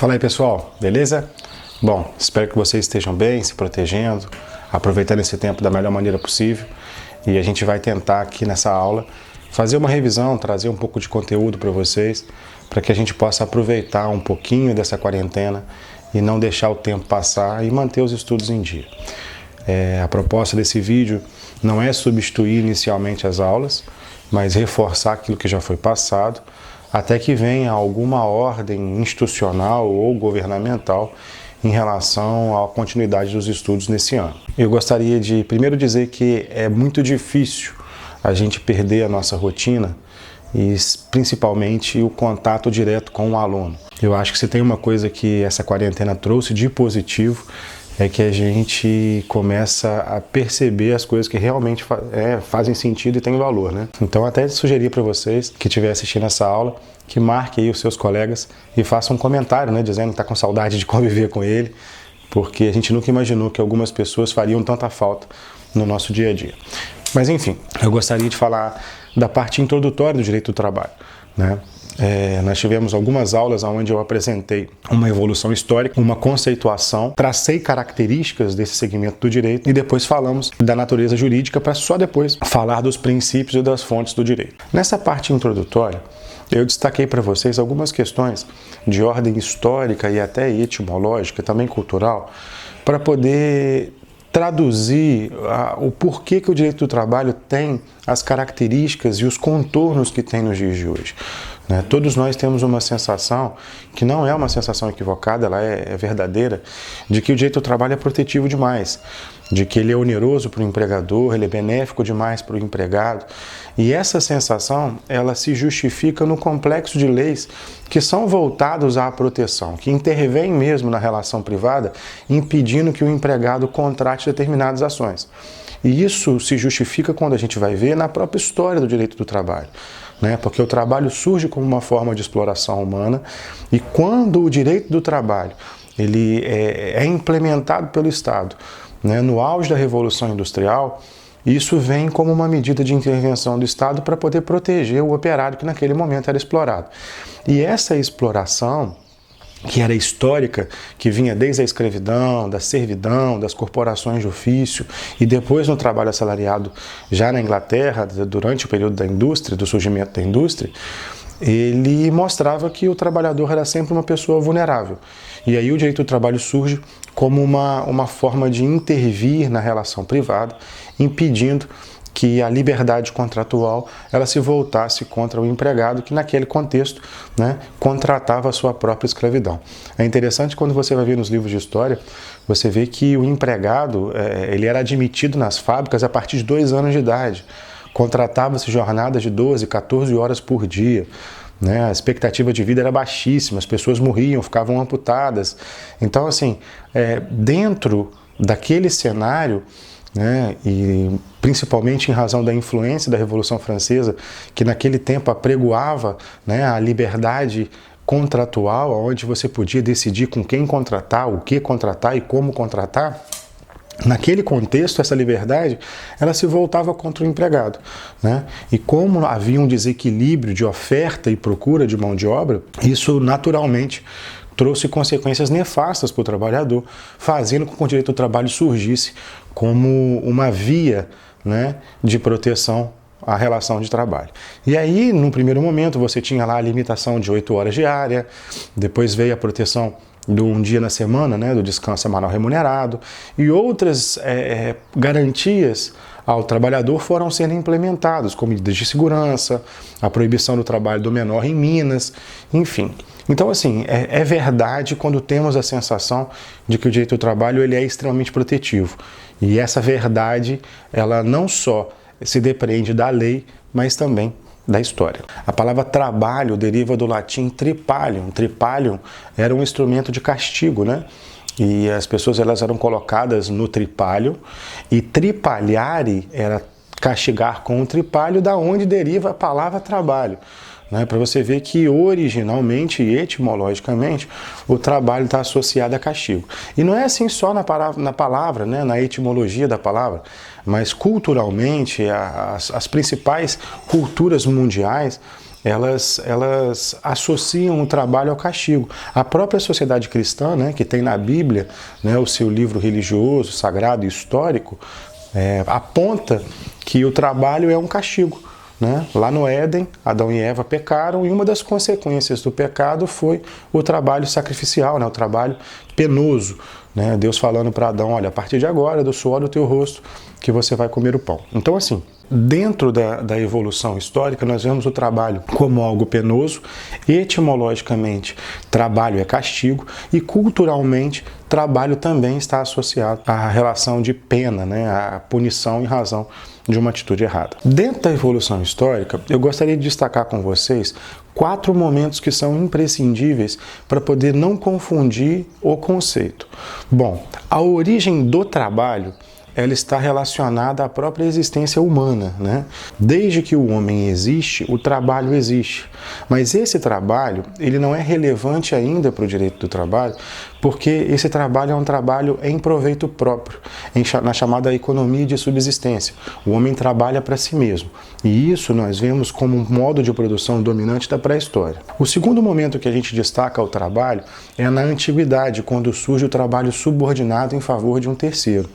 Fala aí, pessoal, beleza? Bom, espero que vocês estejam bem, se protegendo, aproveitando esse tempo da melhor maneira possível. E a gente vai tentar aqui nessa aula fazer uma revisão, trazer um pouco de conteúdo para vocês, para que a gente possa aproveitar um pouquinho dessa quarentena e não deixar o tempo passar e manter os estudos em dia. A proposta desse vídeo não é substituir inicialmente as aulas, mas reforçar aquilo que já foi passado, até que venha alguma ordem institucional ou governamental em relação à continuidade dos estudos nesse ano. Eu gostaria de primeiro dizer que é muito difícil a gente perder a nossa rotina e principalmente o contato direto com o aluno. Eu acho que se tem uma coisa que essa quarentena trouxe de positivo é que a gente começa a perceber as coisas que realmente fazem sentido e têm valor, né? Então até sugerir para vocês que estiver assistindo essa aula, que marque aí os seus colegas e faça um comentário, né, dizendo que está com saudade de conviver com ele, porque a gente nunca imaginou que algumas pessoas fariam tanta falta no nosso dia a dia. Mas enfim, eu gostaria de falar da parte introdutória do direito do trabalho, né? Nós tivemos algumas aulas onde eu apresentei uma evolução histórica, uma conceituação, tracei características desse segmento do direito e depois falamos da natureza jurídica para só depois falar dos princípios e das fontes do direito. Nessa parte introdutória, eu destaquei para vocês algumas questões de ordem histórica e até etimológica, também cultural, para poder traduzir o porquê que o direito do trabalho tem as características e os contornos que tem nos dias de hoje. Todos nós temos uma sensação, que não é uma sensação equivocada, ela é verdadeira, de que o direito do trabalho é protetivo demais, de que ele é oneroso para o empregador, ele é benéfico demais para o empregado. E essa sensação, ela se justifica no complexo de leis que são voltados à proteção, que intervêm mesmo na relação privada, impedindo que o empregado contrate determinadas ações. E isso se justifica quando a gente vai ver na própria história do direito do trabalho. Porque o trabalho surge como uma forma de exploração humana e quando o direito do trabalho ele é implementado pelo Estado, no auge da Revolução Industrial, isso vem como uma medida de intervenção do Estado para poder proteger o operário que naquele momento era explorado. E essa exploração, que era histórica, que vinha desde a escravidão, da servidão, das corporações de ofício e depois no trabalho assalariado já na Inglaterra, durante o período da indústria, do surgimento da indústria, ele mostrava que o trabalhador era sempre uma pessoa vulnerável. E aí o direito do trabalho surge como uma forma de intervir na relação privada, impedindo que a liberdade contratual ela se voltasse contra o empregado que naquele contexto contratava a sua própria escravidão. É interessante quando você vai ver nos livros de história, você vê que o empregado ele era admitido nas fábricas a partir de 2 anos de idade. Contratava-se jornadas de 12, 14 horas por dia. A expectativa de vida era baixíssima, as pessoas morriam, ficavam amputadas. Então, assim, dentro daquele cenário, e principalmente em razão da influência da Revolução Francesa, que naquele tempo apregoava a liberdade contratual, onde você podia decidir com quem contratar, o que contratar e como contratar. Naquele contexto, essa liberdade, ela se voltava contra o empregado. E como havia um desequilíbrio de oferta e procura de mão de obra, isso naturalmente trouxe consequências nefastas para o trabalhador, fazendo com que o direito do trabalho surgisse como uma via de proteção à relação de trabalho. E aí, num primeiro momento, você tinha lá a limitação de 8 horas diárias, depois veio a proteção de um dia na semana, do descanso semanal remunerado, e outras garantias ao trabalhador foram sendo implementadas, como medidas de segurança, a proibição do trabalho do menor em Minas, enfim. Então, assim, é verdade quando temos a sensação de que o direito do trabalho ele é extremamente protetivo. E essa verdade, ela não só se depreende da lei, mas também da história. A palavra trabalho deriva do latim tripalium. Tripalium era um instrumento de castigo, E as pessoas elas eram colocadas no tripalho, e tripalhare era castigar com o tripalho, da onde deriva a palavra trabalho. Para você ver que originalmente e etimologicamente o trabalho está associado a castigo. E não é assim só na palavra, na etimologia da palavra, mas culturalmente as principais culturas mundiais elas associam o trabalho ao castigo. A própria sociedade cristã, né, que tem na Bíblia, né, o seu livro religioso, sagrado e histórico, aponta que o trabalho é um castigo. Né? Lá no Éden, Adão e Eva pecaram e uma das consequências do pecado foi o trabalho sacrificial, né? O trabalho penoso. Né? Deus falando para Adão, olha, a partir de agora, do suor do teu rosto, que você vai comer o pão. Então, assim, dentro da evolução histórica, nós vemos o trabalho como algo penoso, etimologicamente, trabalho é castigo, e culturalmente, trabalho também está associado à relação de pena, né? À punição em razão de uma atitude errada. Dentro da evolução histórica, eu gostaria de destacar com vocês 4 momentos que são imprescindíveis para poder não confundir o conceito. Bom, a origem do trabalho, ela está relacionada à própria existência humana, né? Desde que o homem existe, o trabalho existe. Mas esse trabalho, ele não é relevante ainda para o direito do trabalho, porque esse trabalho é um trabalho em proveito próprio, na chamada economia de subsistência. O homem trabalha para si mesmo. E isso nós vemos como um modo de produção dominante da pré-história. O segundo momento que a gente destaca o trabalho é na antiguidade, quando surge o trabalho subordinado em favor de um terceiro.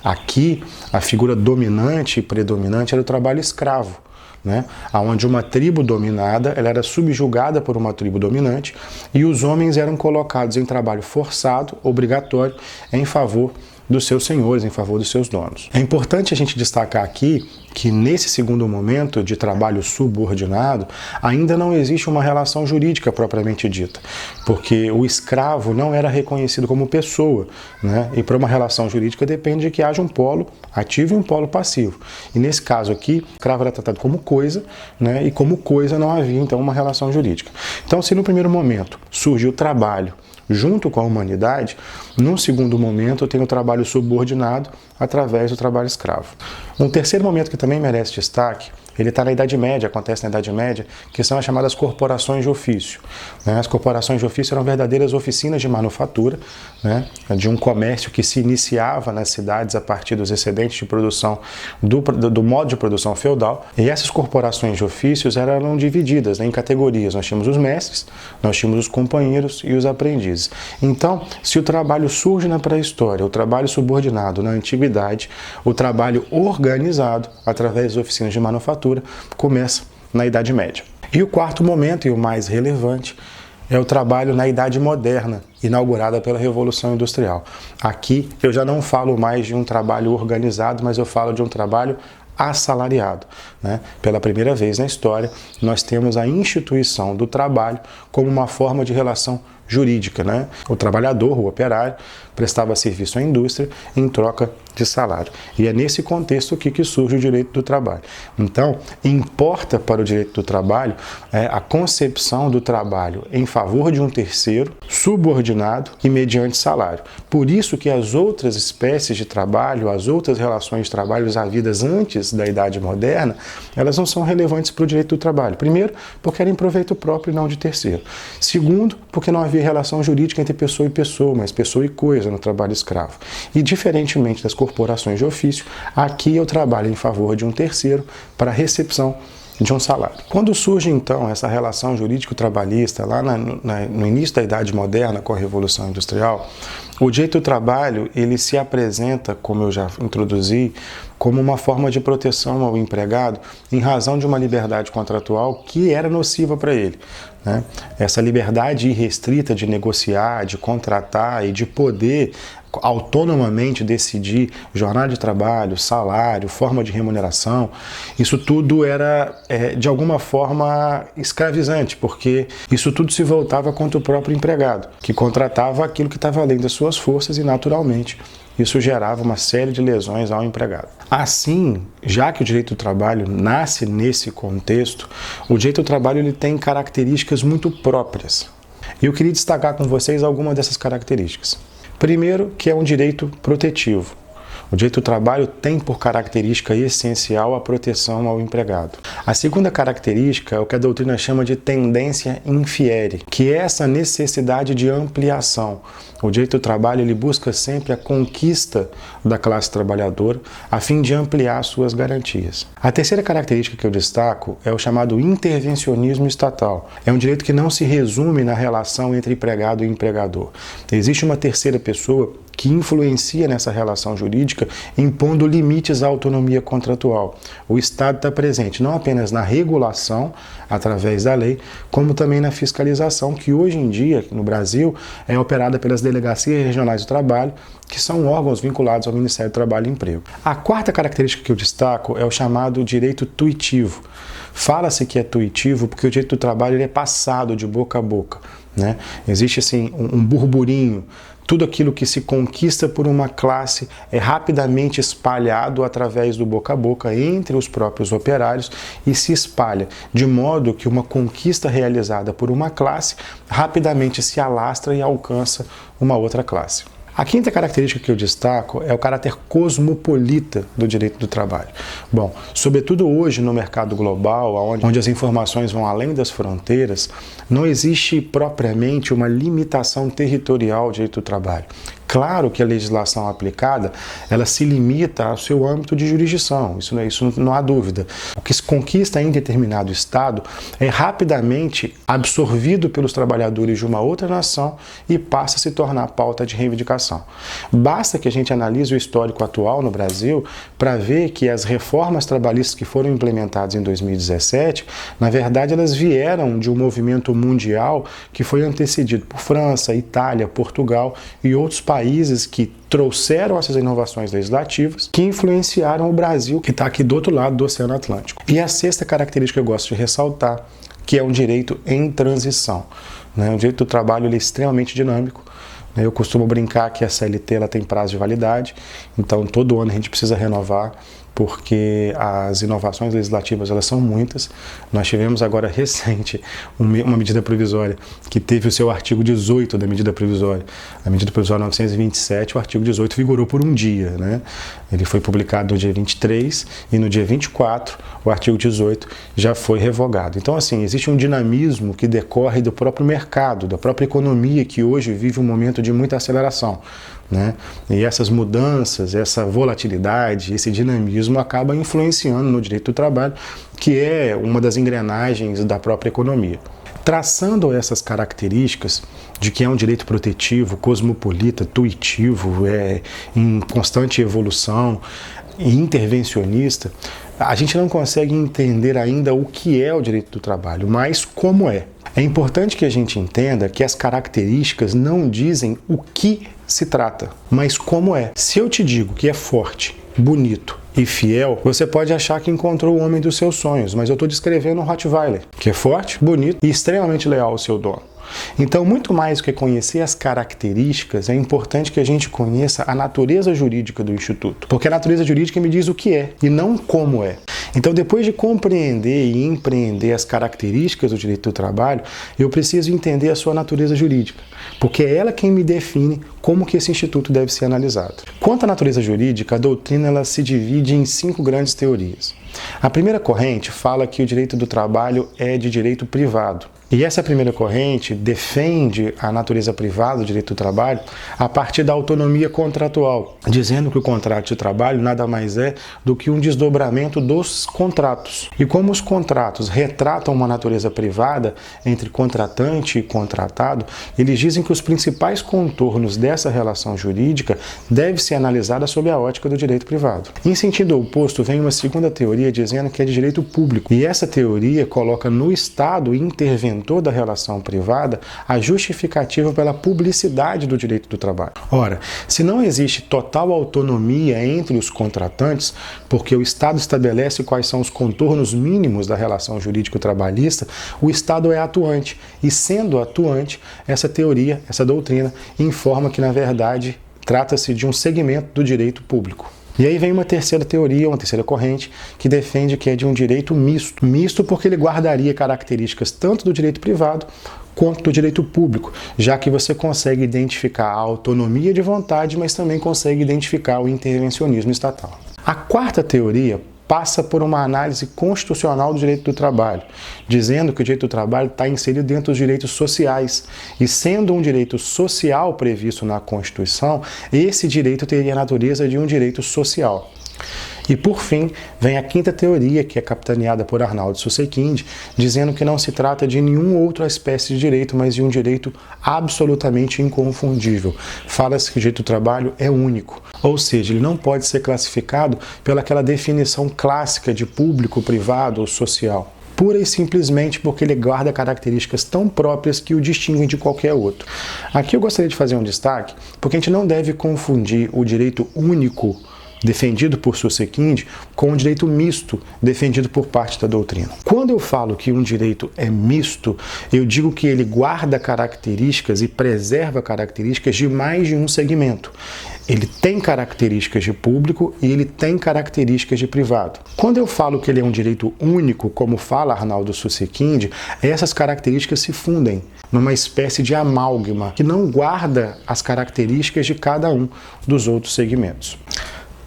Aqui, a figura dominante e predominante era o trabalho escravo, né? Onde uma tribo dominada ela era subjugada por uma tribo dominante e os homens eram colocados em trabalho forçado, obrigatório, em favor dos seus senhores, em favor dos seus donos. É importante a gente destacar aqui que nesse segundo momento de trabalho subordinado ainda não existe uma relação jurídica propriamente dita, porque o escravo não era reconhecido como pessoa, né? E para uma relação jurídica depende de que haja um polo ativo e um polo passivo. E nesse caso aqui, o escravo era tratado como coisa, né? E como coisa não havia então uma relação jurídica. Então, se no primeiro momento surgiu o trabalho junto com a humanidade, num segundo momento tem o trabalho subordinado através do trabalho escravo. Um terceiro momento que também merece destaque, ele está na Idade Média, acontece na Idade Média, que são as chamadas corporações de ofício. As corporações de ofício eram verdadeiras oficinas de manufatura, né, de um comércio que se iniciava nas cidades a partir dos excedentes de produção do modo de produção feudal. E essas corporações de ofícios eram divididas, né, em categorias. Nós tínhamos os mestres, nós tínhamos os companheiros e os aprendizes. Então, se o trabalho surge na pré-história, o trabalho subordinado na antiguidade, o trabalho organizado através das oficinas de manufatura começa na Idade Média. E o quarto momento, e o mais relevante, é o trabalho na Idade Moderna, inaugurada pela Revolução Industrial. Aqui eu já não falo mais de um trabalho organizado, mas eu falo de um trabalho assalariado, né? Pela primeira vez na história, nós temos a instituição do trabalho como uma forma de relação jurídica, né? O trabalhador, o operário, prestava serviço à indústria em troca de salário. E é nesse contexto que surge o direito do trabalho. Então, importa para o direito do trabalho a concepção do trabalho em favor de um terceiro, subordinado e mediante salário. Por isso que as outras espécies de trabalho, as outras relações de trabalho havidas antes da Idade Moderna, elas não são relevantes para o direito do trabalho. Primeiro, porque era em proveito próprio e não de terceiro. Segundo, porque não havia relação jurídica entre pessoa e pessoa, mas pessoa e coisa no trabalho escravo. E diferentemente das corporações de ofício, aqui eu trabalho em favor de um terceiro para a recepção de um salário. Quando surge então essa relação jurídico-trabalhista lá no início da Idade Moderna com a Revolução Industrial, o direito do trabalho ele se apresenta, como eu já introduzi, como uma forma de proteção ao empregado em razão de uma liberdade contratual que era nociva para ele, né? Essa liberdade irrestrita de negociar, de contratar e de poder autonomamente decidir jornada de trabalho, salário, forma de remuneração, isso tudo era de alguma forma escravizante, porque isso tudo se voltava contra o próprio empregado, que contratava aquilo que estava além das suas forças e naturalmente isso gerava uma série de lesões ao empregado. Assim, já que o direito do trabalho nasce nesse contexto, o direito do trabalho ele tem características muito próprias. E eu queria destacar com vocês algumas dessas características. Primeiro, que é um direito protetivo. O direito do trabalho tem por característica essencial a proteção ao empregado. A segunda característica é o que a doutrina chama de tendência infiere, que é essa necessidade de ampliação. O direito do trabalho ele busca sempre a conquista da classe trabalhadora a fim de ampliar suas garantias. A terceira característica que eu destaco é o chamado intervencionismo estatal. É um direito que não se resume na relação entre empregado e empregador. Existe uma terceira pessoa que influencia nessa relação jurídica, impondo limites à autonomia contratual. O Estado está presente não apenas na regulação, através da lei, como também na fiscalização, que hoje em dia, no Brasil, é operada pelas delegacias regionais do trabalho, que são órgãos vinculados ao Ministério do Trabalho e Emprego. A quarta característica que eu destaco é o chamado direito tuitivo. Fala-se que é tuitivo porque o direito do trabalho ele é passado de boca a boca, né? Existe assim um burburinho. Tudo aquilo que se conquista por uma classe é rapidamente espalhado através do boca a boca entre os próprios operários e se espalha, de modo que uma conquista realizada por uma classe rapidamente se alastra e alcança uma outra classe. A quinta característica que eu destaco é o caráter cosmopolita do direito do trabalho. Bom, sobretudo hoje no mercado global, onde as informações vão além das fronteiras, não existe propriamente uma limitação territorial ao direito do trabalho. Claro que a legislação aplicada, ela se limita ao seu âmbito de jurisdição, isso não há dúvida. O que se conquista em determinado estado é rapidamente absorvido pelos trabalhadores de uma outra nação e passa a se tornar pauta de reivindicação. Basta que a gente analise o histórico atual no Brasil para ver que as reformas trabalhistas que foram implementadas em 2017, na verdade elas vieram de um movimento mundial que foi antecedido por França, Itália, Portugal e outros países que trouxeram essas inovações legislativas que influenciaram o Brasil, que está aqui do outro lado do Oceano Atlântico. E a sexta característica que eu gosto de ressaltar, que é um direito em transição. O direito do trabalho ele é extremamente dinâmico. Eu costumo brincar que a CLT ela tem prazo de validade, então todo ano a gente precisa renovar, porque as inovações legislativas elas são muitas. Nós tivemos agora recente uma medida provisória que teve o seu artigo 18 da medida provisória. A medida provisória 927, o artigo 18 vigorou por um dia, né? Ele foi publicado no dia 23 e no dia 24 o artigo 18 já foi revogado. Então assim, existe um dinamismo que decorre do próprio mercado, da própria economia que hoje vive um momento de muita aceleração, né? E essas mudanças, essa volatilidade, esse dinamismo acaba influenciando no direito do trabalho, que é uma das engrenagens da própria economia. Traçando essas características de que é um direito protetivo, cosmopolita, tuitivo, em constante evolução e intervencionista, a gente não consegue entender ainda o que é o direito do trabalho, mas como é. É importante que a gente entenda que as características não dizem o que se trata, mas como é. Se eu te digo que é forte, bonito e fiel, você pode achar que encontrou o homem dos seus sonhos, mas eu estou descrevendo um Rottweiler, que é forte, bonito e extremamente leal ao seu dono. Então, muito mais do que conhecer as características, é importante que a gente conheça a natureza jurídica do Instituto, porque a natureza jurídica me diz o que é e não como é. Então, depois de compreender e empreender as características do direito do trabalho, eu preciso entender a sua natureza jurídica, porque é ela quem me define como que esse instituto deve ser analisado. Quanto à natureza jurídica, a doutrina ela se divide em 5 grandes teorias. A primeira corrente fala que o direito do trabalho é de direito privado. E essa primeira corrente defende a natureza privada do direito do trabalho a partir da autonomia contratual, dizendo que o contrato de trabalho nada mais é do que um desdobramento dos contratos. E como os contratos retratam uma natureza privada entre contratante e contratado, eles dizem que os principais contornos dessa relação jurídica devem ser analisados sob a ótica do direito privado. Em sentido oposto, vem uma segunda teoria dizendo que é de direito público. E essa teoria coloca no Estado interventor da relação privada a justificativa pela publicidade do direito do trabalho. Ora, se não existe total autonomia entre os contratantes, porque o Estado estabelece quais são os contornos mínimos da relação jurídico-trabalhista, o Estado é atuante. E sendo atuante, essa teoria, essa doutrina, informa que, na verdade, trata-se de um segmento do direito público. E aí vem uma terceira teoria, uma terceira corrente, que defende que é de um direito misto. Misto porque ele guardaria características tanto do direito privado quanto do direito público, já que você consegue identificar a autonomia de vontade, mas também consegue identificar o intervencionismo estatal. A quarta teoria passa por uma análise constitucional do direito do trabalho, dizendo que o direito do trabalho está inserido dentro dos direitos sociais, e sendo um direito social previsto na Constituição, esse direito teria a natureza de um direito social. E, por fim, vem a quinta teoria, que é capitaneada por Arnaldo Susekind, dizendo que não se trata de nenhuma outra espécie de direito, mas de um direito absolutamente inconfundível. Fala-se que o direito do trabalho é único, ou seja, ele não pode ser classificado pelaquela definição clássica de público, privado ou social, pura e simplesmente porque ele guarda características tão próprias que o distinguem de qualquer outro. Aqui eu gostaria de fazer um destaque, porque a gente não deve confundir o direito único defendido por Susekind com o direito misto defendido por parte da doutrina. Quando eu falo que um direito é misto, eu digo que ele guarda características e preserva características de mais de um segmento. Ele tem características de público e ele tem características de privado. Quando eu falo que ele é um direito único, como fala Arnaldo Susekind, essas características se fundem numa espécie de amálgama que não guarda as características de cada um dos outros segmentos.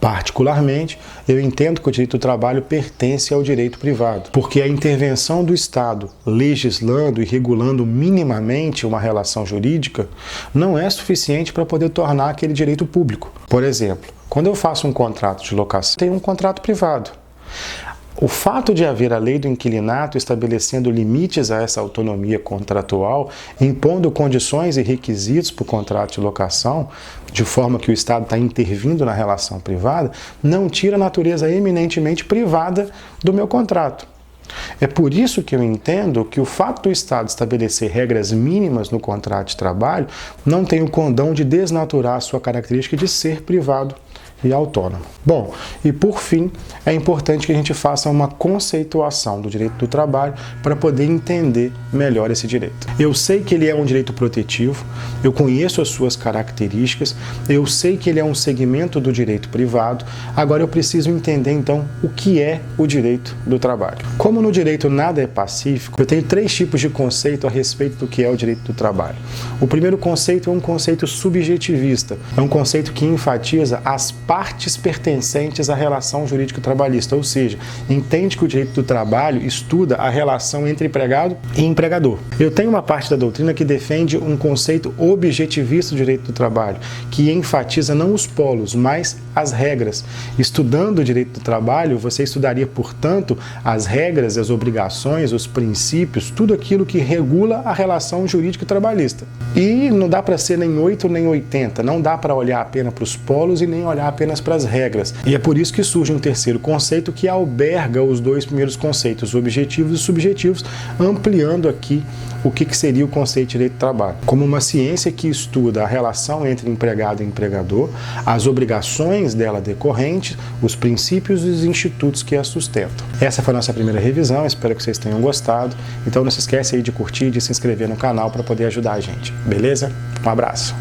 Particularmente, eu entendo que o direito do trabalho pertence ao direito privado, porque a intervenção do Estado legislando e regulando minimamente uma relação jurídica não é suficiente para poder tornar aquele direito público. Por exemplo, quando eu faço um contrato de locação, tem um contrato privado. O fato de haver a lei do inquilinato estabelecendo limites a essa autonomia contratual, impondo condições e requisitos para o contrato de locação, de forma que o Estado está intervindo na relação privada, não tira a natureza eminentemente privada do meu contrato. É por isso que eu entendo que o fato do Estado estabelecer regras mínimas no contrato de trabalho não tem o condão de desnaturar a sua característica de ser privado e autônomo. Bom, e por fim, é importante que a gente faça uma conceituação do direito do trabalho para poder entender melhor esse direito. Eu sei que ele é um direito protetivo, eu conheço as suas características, eu sei que ele é um segmento do direito privado, agora eu preciso entender então o que é o direito do trabalho. Como no direito nada é pacífico, eu tenho 3 tipos de conceito a respeito do que é o direito do trabalho. O primeiro conceito é um conceito subjetivista, é um conceito que enfatiza as partes pertencentes à relação jurídico-trabalhista, ou seja, entende que o direito do trabalho estuda a relação entre empregado e empregador. Eu tenho uma parte da doutrina que defende um conceito objetivista do direito do trabalho, que enfatiza não os polos, mas as regras. Estudando o direito do trabalho, você estudaria, portanto, as regras, as obrigações, os princípios, tudo aquilo que regula a relação jurídico-trabalhista. E não dá para ser nem 8 nem 80, não dá para olhar apenas para os polos e nem olhar apenas para as regras. E é por isso que surge um terceiro conceito que alberga os 2 primeiros conceitos, objetivos e subjetivos, ampliando aqui o que seria o conceito de direito do trabalho, como uma ciência que estuda a relação entre empregado e empregador, as obrigações dela decorrentes, os princípios e os institutos que a sustentam. Essa foi a nossa primeira revisão, espero que vocês tenham gostado. Então não se esquece aí de curtir e de se inscrever no canal para poder ajudar a gente, beleza? Um abraço!